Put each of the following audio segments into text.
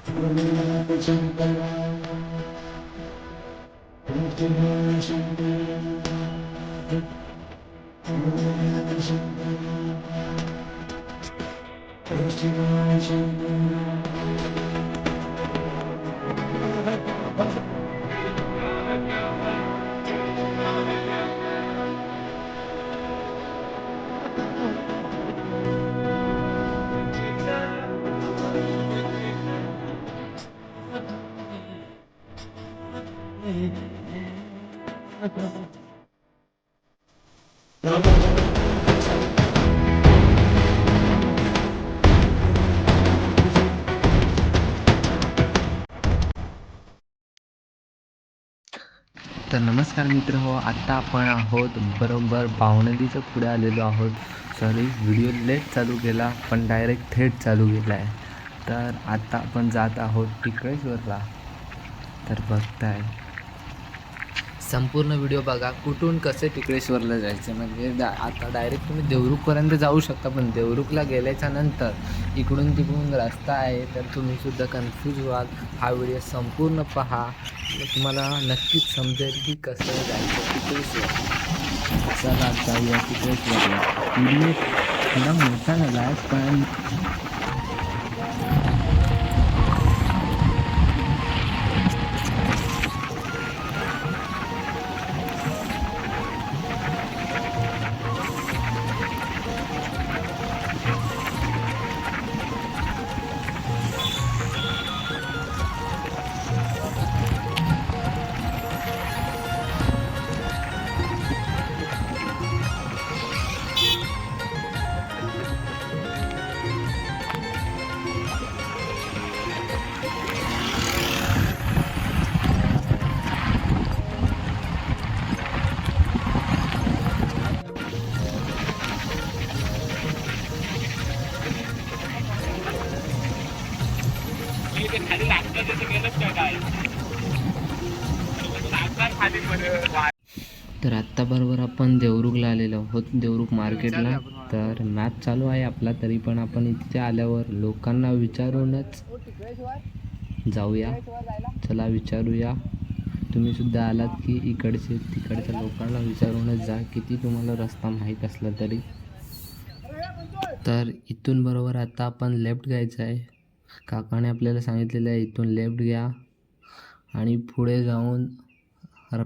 तर नमस्कार मित्र हो, आता आपण आहोत बरोबर बावनलीच्या पुढे आलेलो आहोत. सॉरी, व्हिडिओ लेट चालू केला पण डायरेक्ट थेट चालू केला आहे. तर आता आपण जात आहोत टिकळेश्वरला. तर बघताय, संपूर्ण व्हिडिओ बघा, कुठून कसे टिकळेश्वरला जायचं. म्हणजे आता डायरेक्ट तुम्ही देवरुखपर्यंत जाऊ शकता, पण देवरुखला गेल्याच्या नंतर इकडून तिकडून रस्ता आहे, तर तुम्ही सुद्धा कन्फ्यूज व्हाल. हा व्हिडिओ संपूर्ण पहा, तुम्हाला नक्कीच समजेल की कसं जायचं टिकळेश्वर. चला जाऊया टिकळेश्वरला. व्हिडिओ थोडा मोठा झाला आहे पण तर आत्ता बरोबर आपण देवरुखला आलेलो आहोत, देवरुख मार्केटला. तर मॅप चालू आहे आपला, तरी पण आपण इथे आल्यावर लोकांना विचारूनच जाऊया. चला विचारूया, तुम्ही सुद्धा आलात की इकडचे तिकडच्या लोकांना विचारूनच जा, किती तुम्हाला रस्ता माहीत असला तरी. तर इथून बरोबर आता आपण लेफ्ट घ्यायचं आहे. काकाने आपल्याला सांगितलेलं आहे इथून लेफ्ट घ्या आणि पुढे जाऊन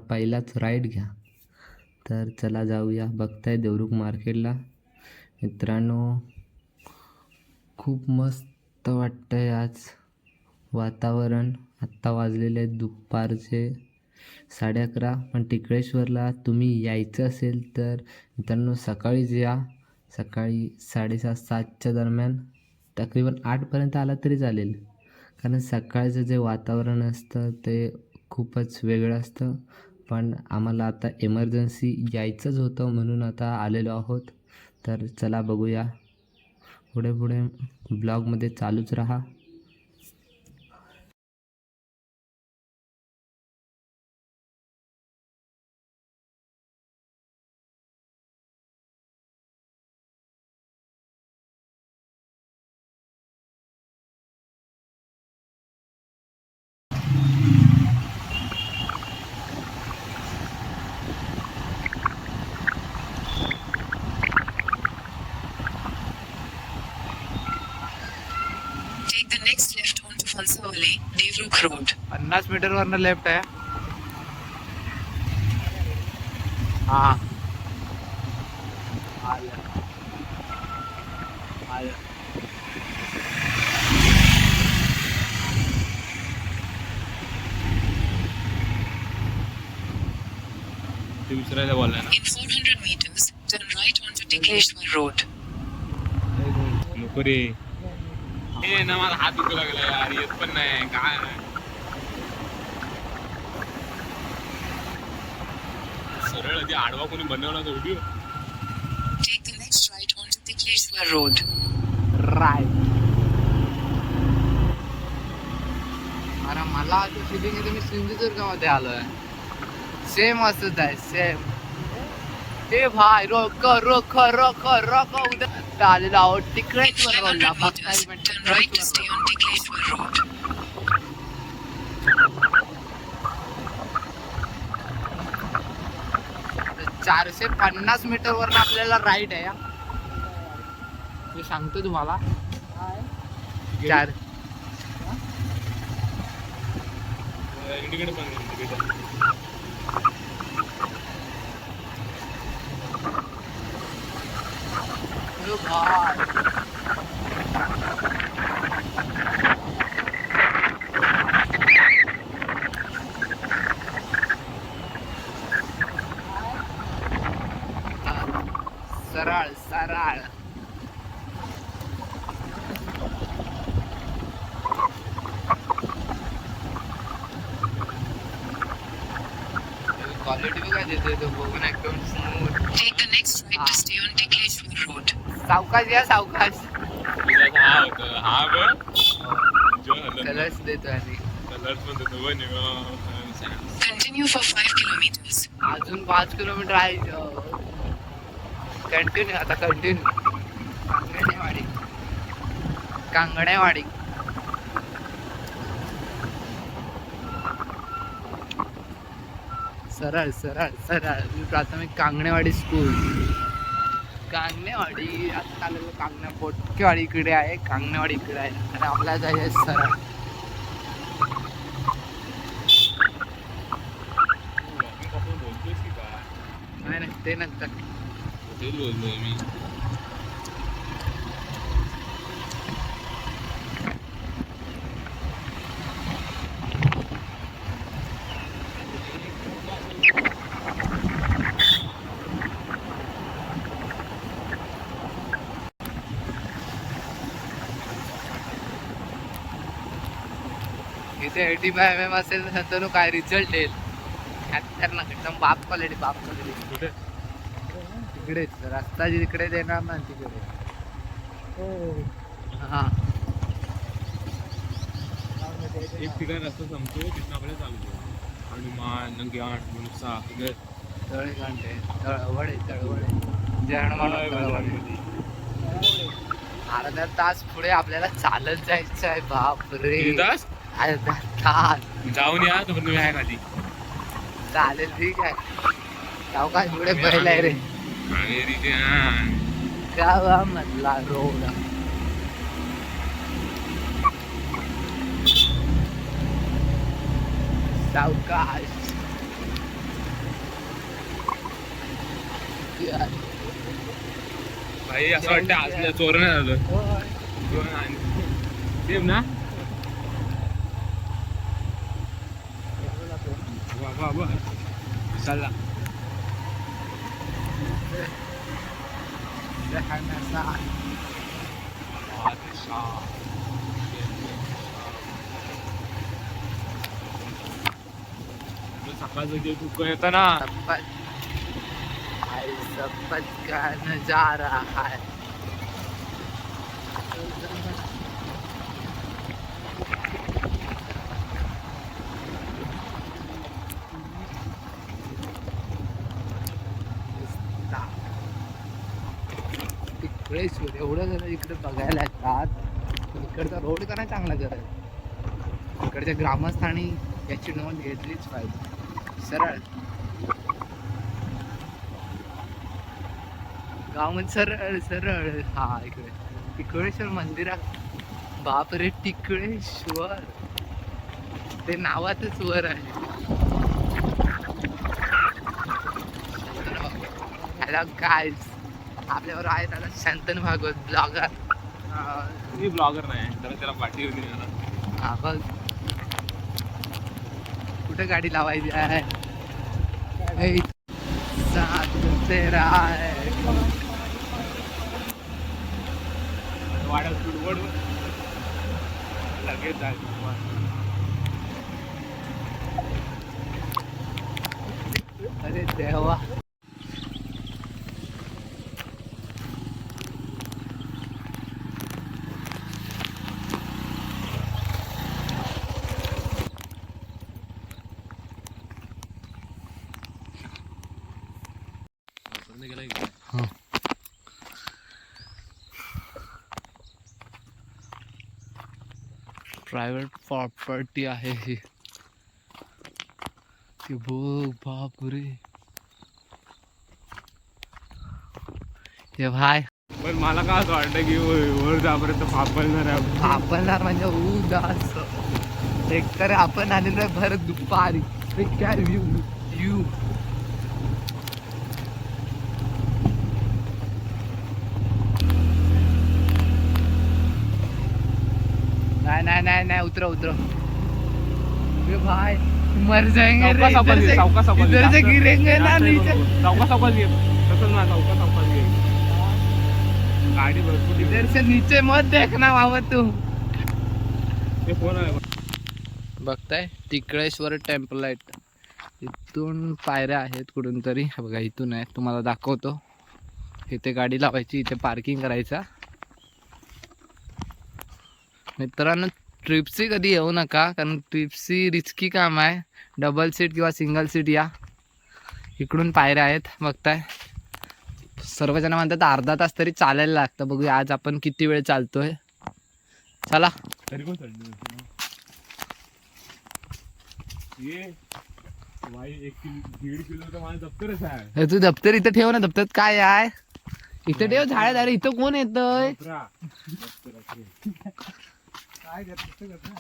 पहिलाच राईट घ्या. तर चला जाऊया. बघताय देवरुख मार्केटला मित्रांनो, खूप मस्त वाटतंय आज वातावरण. आत्ता वाजलेले दुपारचे 11:30. पण टिकळेश्वरला तुम्ही यायचं असेल तर मित्रांनो सकाळीच या. सकाळी 7:30-7च्या दरम्यान, तकरीबन 8पर्यंत आला तरी चालेल, कारण सकाळचं जे वातावरण असतं ते खूपच वेगळं असतं. पण आम्हाला आता इमर्जन्सी यायचंच होतं म्हणून आता आलेलो आहोत. तर चला बघूया, पुढे पुढे ब्लॉगमध्ये चालूच राहा. Take the next left onto Falsawale, Devruk Road. 50 मीटरवरनं left आहे. हा आलं आलं. ते विसरायला बोलला ना. In 400 meters, turn right onto Tikleshwar Road. नको रे, हे ना माझा हात दुखू लागला यार, येत पण नाही काय. सरळ आधी आडवा कोणी बनवला तो video. Take the next right onto Tikleshwar Road. Right. अरे मला असं फिलिंग आहे मी सिंधुदुर्गामध्ये आलोय. सेम असंच आहे, सेम. ए भाई रोक रोक रोक रोक, उद्या आलेलो आहोत In टिकळेश्वर रोडला. 500 meters, turn right to stay on Tikleshwar Road. 50 metre वरनं आपल्याला राईट आहे हा. मी सांगतो तुम्हाला 4 अरे भाई सरळ सरळ क्वालिटी बघा देते तो बघून एकदम smooth. Take the next right to stay on Tikleshwar Road. सावकाश या सावकाश हा होतं हा बघ जो कलर्स देतोय आधी. कलर पण देतो बघ निळं. Continue for 5 kilometers. अजून 5 किलोमीटर आहे. कंटिन्यू आता कंटिन्यू कांगणेवाडी कांगणेवाडी सरळ सरळ सरळ प्राथमिक कांगणेवाडी स्कूल. कांगणेवाडी आता आलेलं कांगण्या बोटकेवाडी इकडे आहे. कांगणेवाडी इकडे आहे आणि आपल्याला जायचं सरळ. आपण बोलतोय की काय नाही नाही ते नंतर. तेच बोलतोय मी. इथे 85 असेल तर नंतर काय रिझल्ट येईल. खतरनाक एकदम बाप क्वालिटी बाप क्वालिटी. कुठे तिकडेच रस्ता जिकडे देणार ना तिकडे. हा एक ठिकाण रस्ता संपतो तिथं आपल्याला चालतो हनुमान नंग्याट मुनुसा तळे कांटे तळवडे तळवडे जळमाळ तळवडे. अर्धा तास पुढे आपल्याला चालत जायचं आहे. बाप रे तास अर्धा तास जाऊन या तर तुम्ही आहे खाली चालेल ठीक आहे. सावकाश पुढे बैल आहे रे. गावामधला रोड. सावकाश भाई असं वाटतं आज चोर नाही झालं सेम ना. वा वा वा चला सकाळचं जे तू येतं ना सपत का नजारा है. तिकडेश्वर एवढं जण इकडे बघायला येतात. इकडचा रोड का नाही चांगला करत. इकडच्या ग्रामस्थांनी याची नोंद घेतलीच पाहिजे. सरळ गावामध्ये सरळ सरळ. हा इकडे टिकळेश्वर मंदिरात. बापरे टिकळेश्वर ते नावातच वर आहे. हॅलो काय आपल्यावर आहेत आता शंतनू भागवत ब्लॉगर. मी ब्लॉगर नाही तर त्याला पाठी होती मला. हा बघ कुठे गाडी लावायची आहे. ए, साथ तेरा है. वाड्यात तुडवड लगेच जायचं. अरे देवा प्रायव्हेट प्रॉपर्टी आहे ही. ती बघ बापरे ते भाय पण मला काय असं वाटतं की वर जापर्यंत फापलणार आहे. आपणणार म्हणजे उदास एकतर आपण आलेलो आहे भर दुपारी ते काय व्ह्यू नहीं उतरो ये भाई मर जाएंगे रे, इधर से गिरेंगे ना नीचे. सावकाश ये तसंच ना सावकाश ये गाडी भरपूर इधर से नीचे मत देखना बाबा तू. ते फोन आहे. बघताय टिकळेश्वर टेम्पलाइट. इथून पायऱ्या आहेत कुठून तरी. बघा इथून आहे, तुम्हाला दाखवतो. इथे गाडी लावायची, इथे पार्किंग करायचा. मित्रांनो ट्रिपसी कधी येऊ नका, कारण ट्रिपसी रिस्की काम आहे. डबल सीट किंवा सिंगल सीट या. इकडून पायऱ्या आहेत बघताय. सर्वजण म्हणतात अर्धा तास तरी चालायला लागतं. बघूया आज आपण किती वेळ चालतोय. चला तरी कोण चढली ये भाई 1.5 किलो तर माझं दप्तरच आहे. तू दप्तर इथं ठेव ना. दप्तर काय आहे इथं ठेव. झाड अरे इथं कोण येतोय.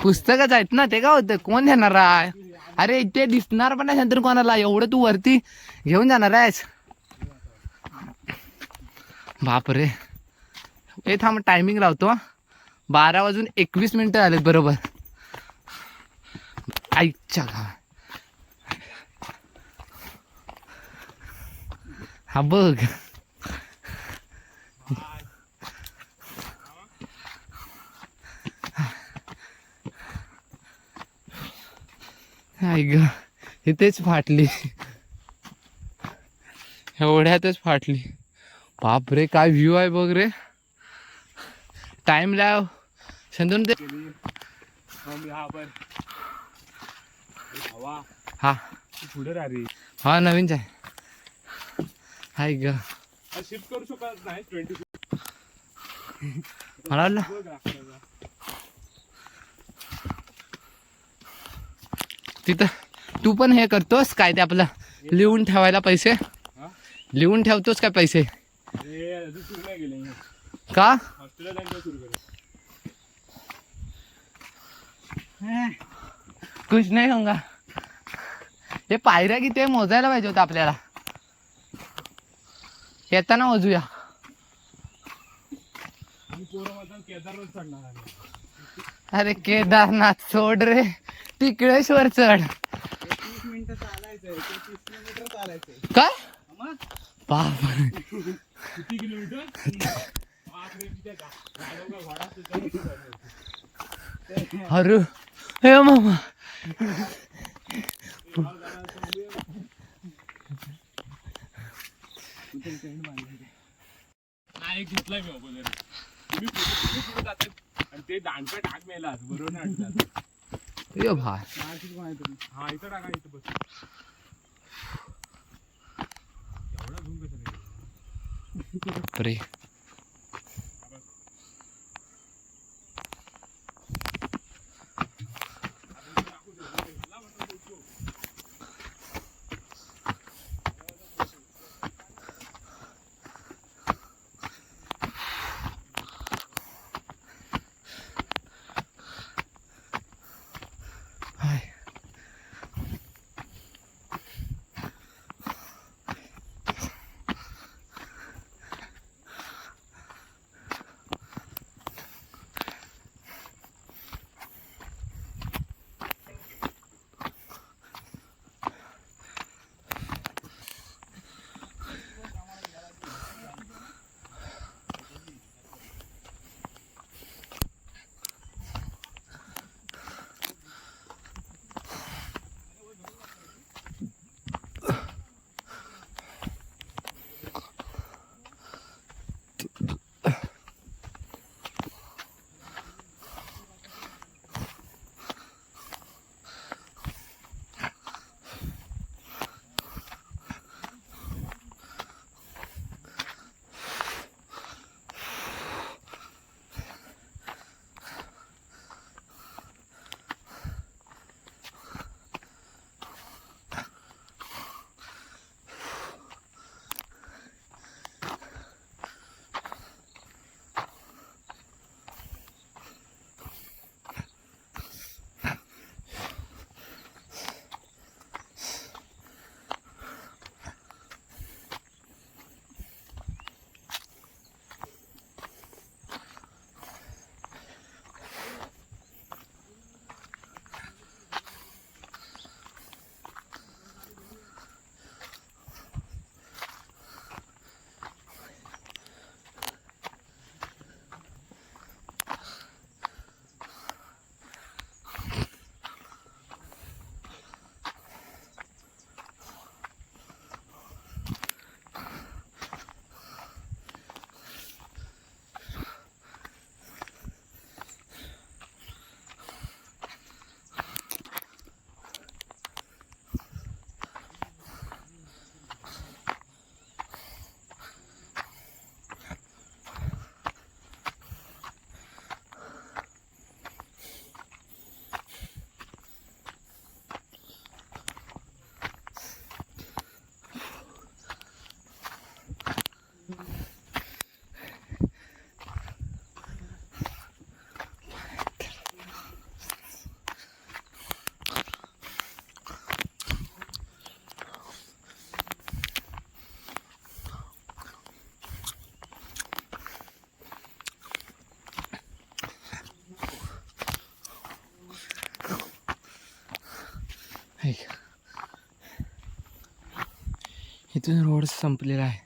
पुस्तकच आहेत ना, ते काय होतं कोण देणार आहे. अरे इथे दिसणार पण नाही नंतर कोणाला. एवढं तू वरती घेऊन जाणार आहेस. बापरे. हे थांब टायमिंग लावतो. 12:21 झालेत बरोबर. आईच्या घा. हा बघ आई ग इथेच फाटली. एवढ्यातच फाटली. बापरे काय व्ह्यू आहे बघ रे. टाइम लाव संतून ते. हा पुढे रा रे. हा नवीनच आहे. हाय ग शिफ्ट करू शकत नाही 20. मला वाटलं तिथं तू पण हे करतोस काय ते आपलं लिहून ठेवायला पैसे. लिहून ठेवतोस काय पैसे सुरू नाही गेले का. हॉस्टेलला जाऊन सुरू केलं. कुछ नाही होगा. हे पायऱ्या किती मोजायला पाहिजे होतं आपल्याला. येताना मोजूया. केदारनाथ चढणार आहे. अरे केदारनाथ सोड रे. टिकळेश्वर चढ. 30 मिनिटं चालायचंय, 30 किलोमीटर चालायचंय. काय बाप. किती किलोमीटर. अरे हे मामा नाही घेतलाय मी अगोदर. तुम्ही पुढे जातात आणि ते दांडका टाक मेला बरोबर नाही वाटतात. ये भाई हा इथं टाका इथं बस. एवढा धूम कसं अरे इथून रोड संपलेला आहे.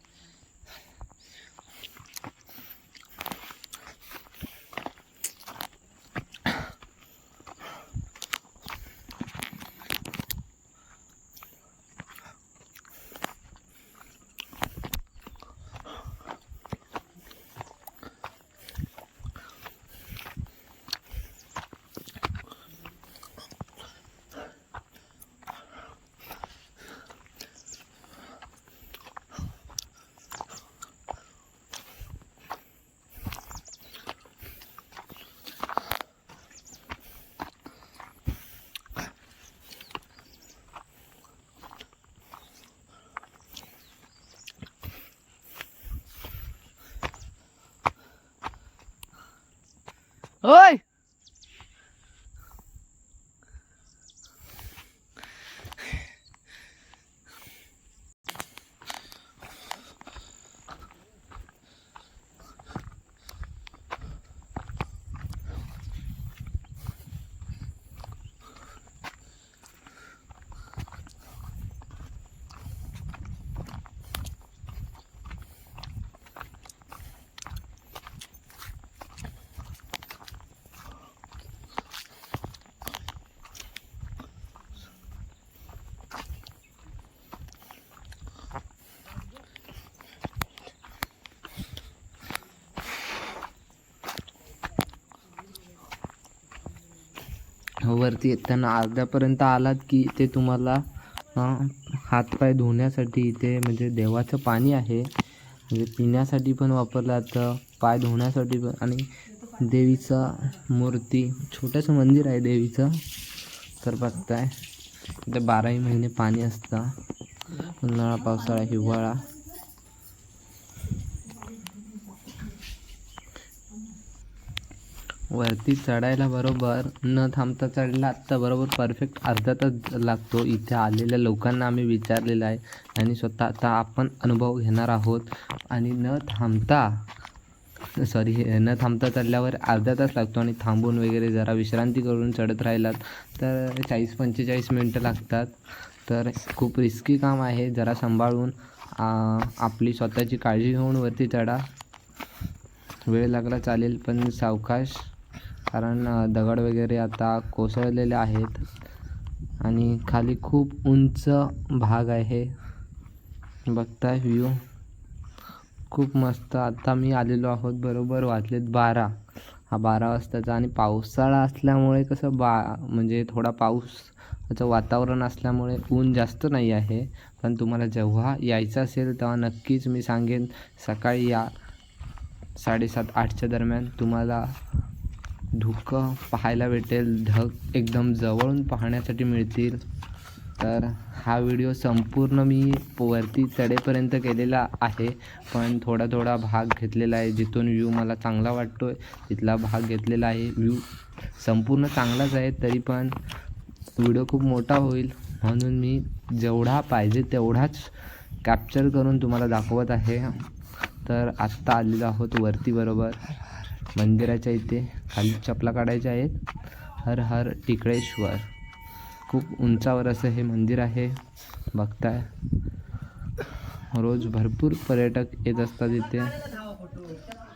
ओय वरती येताना अर्ध्यापर्यंत आलात की इथे तुम्हाला हातपाय धुण्यासाठी इथे म्हणजे देवाचं पाणी आहे, म्हणजे पिण्यासाठी पण वापरलं जातं, पाय धुण्यासाठी पण. आणि देवीचा मूर्ती, छोटंसं मंदिर आहे देवीचं. तर बघताय इथे 12ही महिने पाणी असतं, उन्हाळा, पावसाळा, हिवाळा. वरती चढायला बरोबर न थांबता चढला तर बरोबर परफेक्ट अर्धा तास लागतो. इथे आलेल्या लोकांना आम्ही विचारलेलं आहे आणि स्वतः आता आपण अनुभव घेणार आहोत. आणि न थांबता चढल्यावर अर्धा तास लागतो आणि थांबून वगैरे जरा विश्रांती करून चढत राहिलात तर 40-45 मिनटं लागतात. तर खूप रिस्की काम आहे, जरा सांभाळून आपली स्वतःची काळजी घेऊन वरती चढा. वेळ लागला चालेल पण सावकाश, कारण दगड वगैरे आता कोसळलेले आहेत आणि खाली खूप उंच भाग आहे. बघताय व्ह्यू खूप मस्त. आता मी आलेलो आहोत बरोबर वाजलेत 12. हा 12 वाजताचा आणि पावसाळा असल्यामुळे कसं म्हणजे थोडा पावसाचं वातावरण असल्यामुळे ऊन जास्त नाही आहे. पण तुम्हाला जेव्हा यायचं असेल तेव्हा नक्कीच मी सांगेन सकाळी या. 7:30-8च्या दरम्यान तुम्हाला धुकं पाहायला भेटेल, ढग एकदम जवळून पाहण्यासाठी मिळतील. तर हा व्हिडिओ संपूर्ण मी वरती चढेपर्यंत केलेला आहे, पण थोडा भाग घेतलेला आहे जिथून व्ह्यू मला चांगला वाटतो आहे तिथला भाग घेतलेला आहे. व्ह्यू संपूर्ण चांगलाच आहे, तरी पण व्हिडिओ खूप मोठा होईल म्हणून मी जेवढा पाहिजे तेवढाच कॅप्चर करून तुम्हाला दाखवत आहे. तर आत्ता आलेलो आहोत वरती बरोबर मंदिराच्या इथे. खाली चपला काढायच्या आहेत. हर हर टिकळेश्वर. खूप उंचावर असं हे मंदिर आहे, बघताय. रोज भरपूर पर्यटक येत असतात इथे.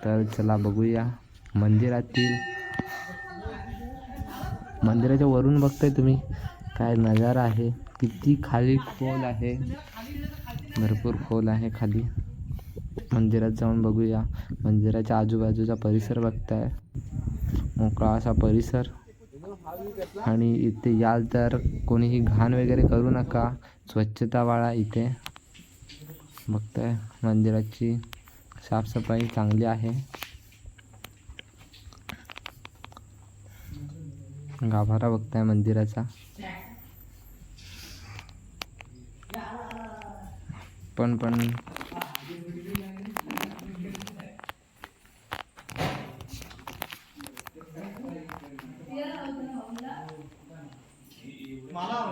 तर चला बघूया मंदिराच्या वरून बघताय तुम्ही काय नजारा आहे, किती खाली खोल आहे, भरपूर खोल आहे खाली. मंदिरात जाऊन बघूया. मंदिराच्या आजूबाजूचा परिसर बघताय, मोकळा असा परिसर. आणि इथे याल तर कोणीही घाण वगैरे करू नका, स्वच्छता पाळा इथे. बघताय मंदिराची साफसफाई चांगली आहे. गाभारा बघताय मंदिराचा. पण मला